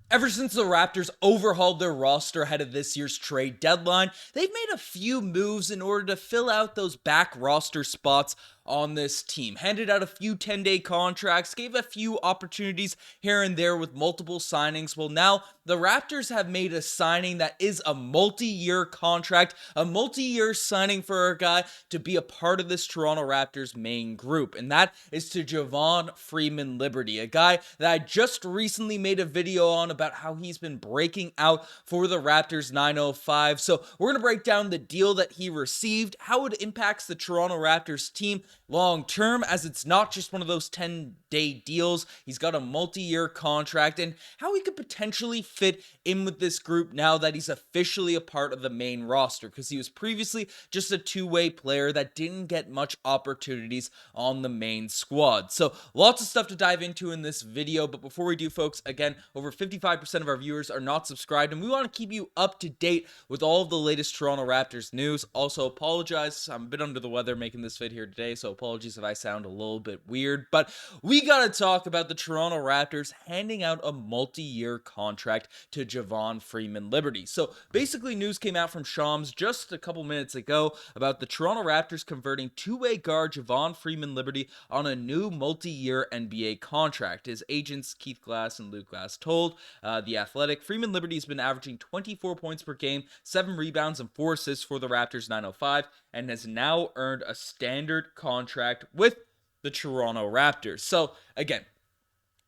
Ever since the Raptors overhauled their roster ahead of this year's trade deadline, they've made a few moves in order to fill out those back roster spots on this team. Handed out a few 10-day contracts, gave a few opportunities here and there with multiple signings. Well, now the Raptors have made a signing that is a multi-year contract, a multi-year signing for a guy to be a part of this Toronto Raptors main group, and that is to Javon Freeman-Liberty, a guy that I just recently made a video on about how he's been breaking out for the Raptors 905. So we're going to break down the deal that he received, how it impacts the Toronto Raptors team long term, as it's not just one of those 10-day deals. He's got a multi-year contract, and how he could potentially fit in with this group now that he's officially a part of the main roster, because he was previously just a two-way player that didn't get much opportunities on the main squad. So lots of stuff to dive into in this video, but before we do, folks, again, over 55% of our viewers are not subscribed, and we want to keep you up to date with all of the latest Toronto Raptors news. Also, apologize, I'm a bit under the weather making this vid here today, so apologies if I sound a little bit weird, but we gotta talk about the Toronto Raptors handing out a multi-year contract to Javon Freeman-Liberty. So basically, news came out from Shams just a couple minutes ago about the Toronto Raptors converting two-way guard Javon Freeman-Liberty on a new multi-year NBA contract. His agents Keith Glass and Luke Glass told The Athletic, Freeman-Liberty has been averaging 24 points per game, 7 rebounds, and 4 assists for the Raptors 905, and has now earned a standard contract with the Toronto Raptors. So, again,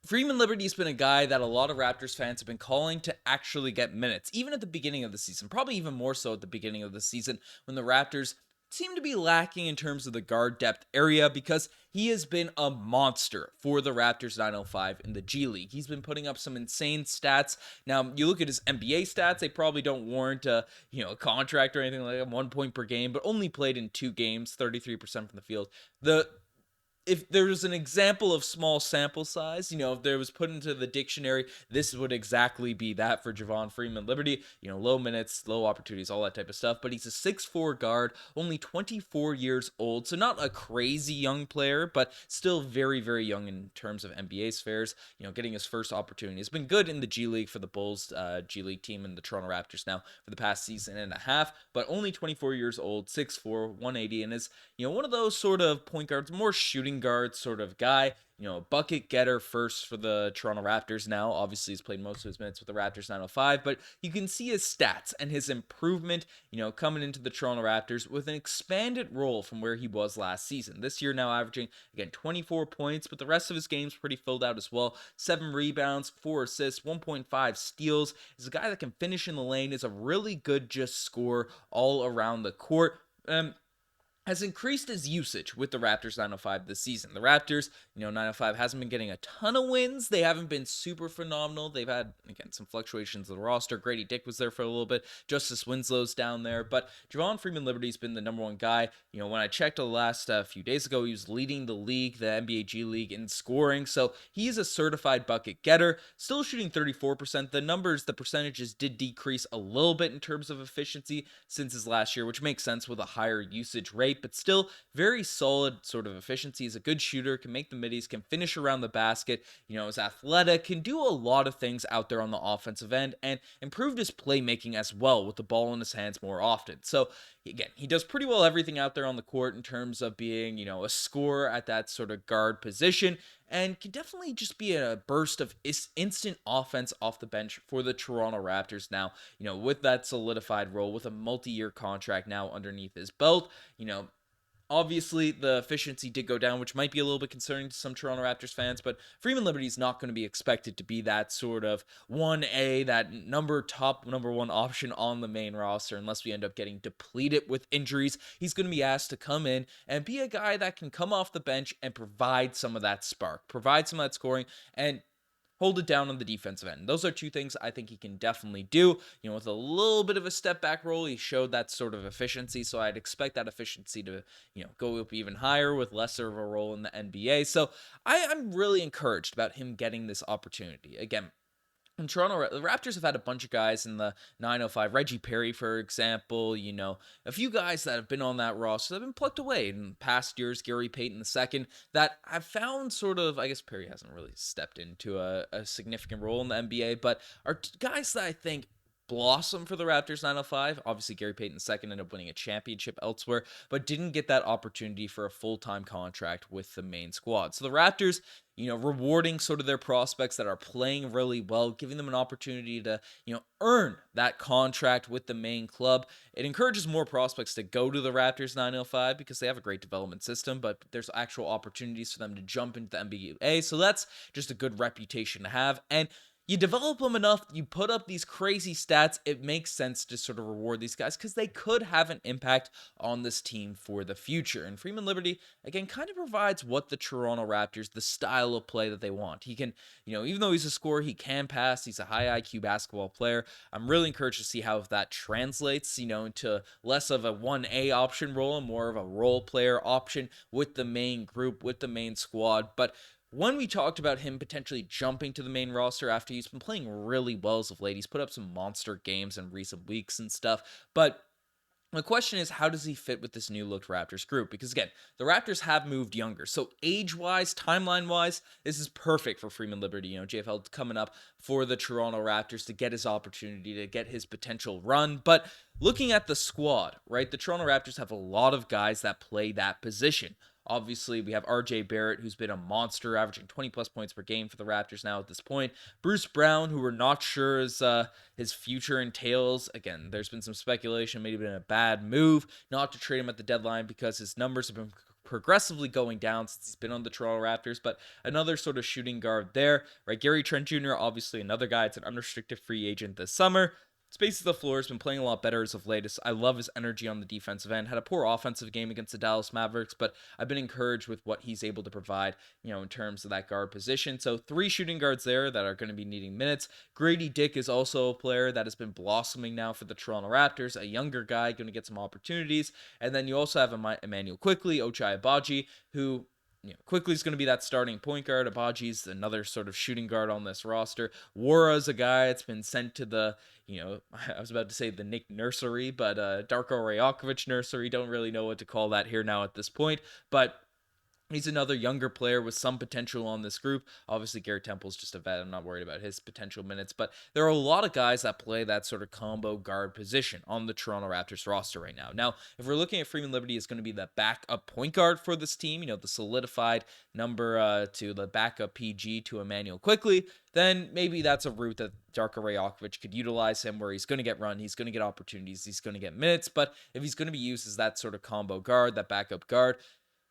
Freeman-Liberty has been a guy that a lot of Raptors fans have been calling to actually get minutes, even at the beginning of the season, probably even more so at the beginning of the season when the Raptors seem to be lacking in terms of the guard depth area, because he has been a monster for the Raptors 905 in the G League. He's been putting up some insane stats. Now, you look at his NBA stats, they probably don't warrant a contract or anything like that, 1 point per game, but only played in 2 games, 33% from the field. If there was an example of small sample size, if there was put into the dictionary, this would exactly be that for Javon Freeman-Liberty. Low minutes, low opportunities, all that type of stuff. But he's a 6'4" guard, only 24 years old. So not a crazy young player, but still very, very young in terms of NBA spheres. Getting his first opportunity. He's been good in the G League for the Bulls G League team and the Toronto Raptors now for the past season and a half. But only 24 years old, 6'4", 180, and is, one of those sort of point guards, more shooting guard sort of guy, bucket getter first for the Toronto Raptors now. Obviously, he's played most of his minutes with the Raptors 905, but you can see his stats and his improvement, coming into the Toronto Raptors with an expanded role from where he was last season. This year now averaging, again, 24 points, but the rest of his game's pretty filled out as well. 7 rebounds, 4 assists, 1.5 steals. He's a guy that can finish in the lane, is a really good just scorer all around the court. Has increased his usage with the Raptors 905 this season. The Raptors, 905 hasn't been getting a ton of wins. They haven't been super phenomenal. They've had, again, some fluctuations in the roster. Grady Dick was there for a little bit. Justice Winslow's down there. But Javon Freeman-Liberty's been the number one guy. When I checked the last few days ago, he was leading the league, the NBA G League, in scoring. So he's a certified bucket getter. Still shooting 34%. The percentages did decrease a little bit in terms of efficiency since his last year, which makes sense with a higher usage rate, but still very solid sort of efficiency. He's a good shooter, can make the middies, can finish around the basket, is athletic, can do a lot of things out there on the offensive end, and improved his playmaking as well with the ball in his hands more often. So again, he does pretty well everything out there on the court in terms of being, a scorer at that sort of guard position, and can definitely just be a burst of instant offense off the bench for the Toronto Raptors now, with that solidified role, with a multi-year contract now underneath his belt. Obviously, the efficiency did go down, which might be a little bit concerning to some Toronto Raptors fans, but Freeman-Liberty is not going to be expected to be that sort of 1A, that top number one option on the main roster unless we end up getting depleted with injuries. He's going to be asked to come in and be a guy that can come off the bench and provide some of that spark, provide some of that scoring, and hold it down on the defensive end. Those are two things I think he can definitely do. With a little bit of a step back role, he showed that sort of efficiency, so I'd expect that efficiency to, go up even higher with lesser of a role in the NBA. So I'm really encouraged about him getting this opportunity. Again, And the Raptors have had a bunch of guys in the 905. Reggie Perry, for example, a few guys that have been on that roster that have been plucked away in past years. Gary Payton II, that I've found sort of, I guess Perry hasn't really stepped into a significant role in the NBA, but are guys that I think blossom for the Raptors 905. Obviously, Gary Payton II ended up winning a championship elsewhere, but didn't get that opportunity for a full-time contract with the main squad. So the Raptors, rewarding sort of their prospects that are playing really well, giving them an opportunity to, earn that contract with the main club. It encourages more prospects to go to the Raptors 905 because they have a great development system, but there's actual opportunities for them to jump into the NBA. So that's just a good reputation to have. And you develop them enough, you put up these crazy stats, it makes sense to sort of reward these guys because they could have an impact on this team for the future. And Freeman-Liberty, again, kind of provides what the Toronto Raptors, the style of play that they want. He can, even though he's a scorer, he can pass. He's a high IQ basketball player. I'm really encouraged to see how that translates, into less of a 1A option role and more of a role player option with the main group, with the main squad. But when we talked about him potentially jumping to the main roster after he's been playing really well as of late, he's put up some monster games in recent weeks and stuff, but the question is, how does he fit with this new looked Raptors group? Because again, the Raptors have moved younger. So age-wise, timeline-wise, this is perfect for Freeman-Liberty. JFL coming up for the Toronto Raptors to get his opportunity, to get his potential run. But looking at the squad, right, the Toronto Raptors have a lot of guys that play that position. Obviously, we have RJ Barrett, who's been a monster, averaging 20 plus points per game for the Raptors now at this point. Bruce Brown, who we're not sure is his future entails. Again, there's been some speculation, maybe been a bad move not to trade him at the deadline because his numbers have been progressively going down since he's been on the Toronto Raptors, but another sort of shooting guard there, right? Gary Trent Jr., obviously another guy. It's an unrestricted free agent this summer. Spaces the floor, has been playing a lot better as of latest. I love his energy on the defensive end. Had a poor offensive game against the Dallas Mavericks, but I've been encouraged with what he's able to provide, in terms of that guard position. So 3 shooting guards there that are going to be needing minutes. Grady Dick is also a player that has been blossoming now for the Toronto Raptors, a younger guy going to get some opportunities. And then you also have Emmanuel Quickley, Ochai Agbaji, who Quickly is going to be that starting point guard. Abaji's another sort of shooting guard on this roster. Wara's a guy that's been sent to the, I was about to say the Nick Nursery, but Darko Rajakovic Nursery. Don't really know what to call that here now at this point. But he's another younger player with some potential on this group. Obviously, Garrett Temple's just a vet. I'm not worried about his potential minutes. But there are a lot of guys that play that sort of combo guard position on the Toronto Raptors roster right now. Now, if we're looking at Freeman-Liberty is going to be the backup point guard for this team, the solidified number to the backup PG to Emmanuel Quickley, then maybe that's a route that Darko Rajakovic could utilize him where he's going to get run, he's going to get opportunities, he's going to get minutes. But if he's going to be used as that sort of combo guard, that backup guard,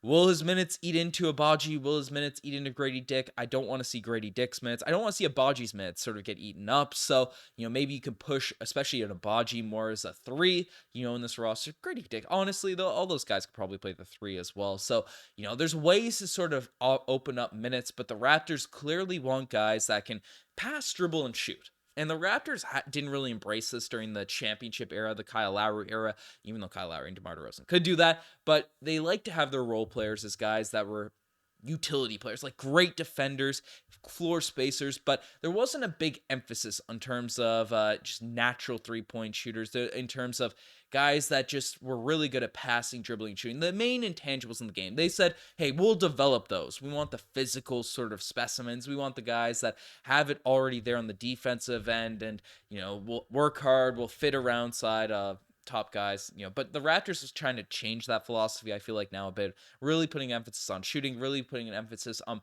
will his minutes eat into Agbaji? Will his minutes eat into Grady Dick? I don't want to see Grady Dick's minutes. I don't want to see Agbaji's minutes sort of get eaten up. So, maybe you can push, especially an Agbaji more as a 3, in this roster. Grady Dick, honestly, though, all those guys could probably play the 3 as well. So, there's ways to sort of open up minutes, but the Raptors clearly want guys that can pass, dribble, and shoot. And the Raptors didn't really embrace this during the championship era, the Kyle Lowry era, even though Kyle Lowry and DeMar DeRozan could do that. But they like to have their role players as guys that were utility players, like great defenders, floor spacers, but there wasn't a big emphasis in terms of just natural three-point shooters, in terms of guys that just were really good at passing, dribbling, shooting. The main intangibles in the game. They said, hey, we'll develop those. We want the physical sort of specimens. We want the guys that have it already there on the defensive end and, we'll work hard, we'll fit around side of top guys, but the Raptors is trying to change that philosophy, I feel like now a bit, really putting emphasis on shooting, really putting an emphasis on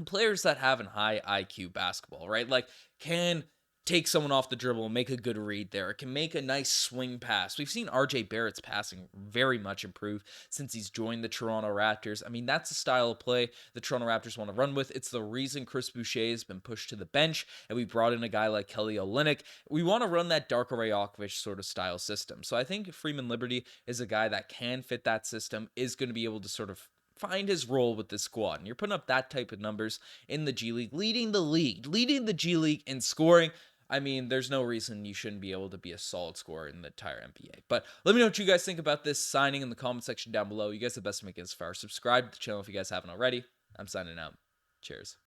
players that have an high IQ basketball, right? Like can take someone off the dribble and make a good read there. It can make a nice swing pass. We've seen RJ Barrett's passing very much improve since he's joined the Toronto Raptors. I mean, that's the style of play the Toronto Raptors want to run with. It's the reason Chris Boucher has been pushed to the bench, and we brought in a guy like Kelly Olynyk. We want to run that Darko Rajakovic sort of style system. So I think Freeman-Liberty is a guy that can fit that system, is going to be able to sort of find his role with this squad. And you're putting up that type of numbers in the G League, leading the G League in scoring. I mean, there's no reason you shouldn't be able to be a solid scorer in the entire NBA. But let me know what you guys think about this signing in the comment section down below. You guys have the best to make it as far. Subscribe to the channel if you guys haven't already. I'm signing out. Cheers.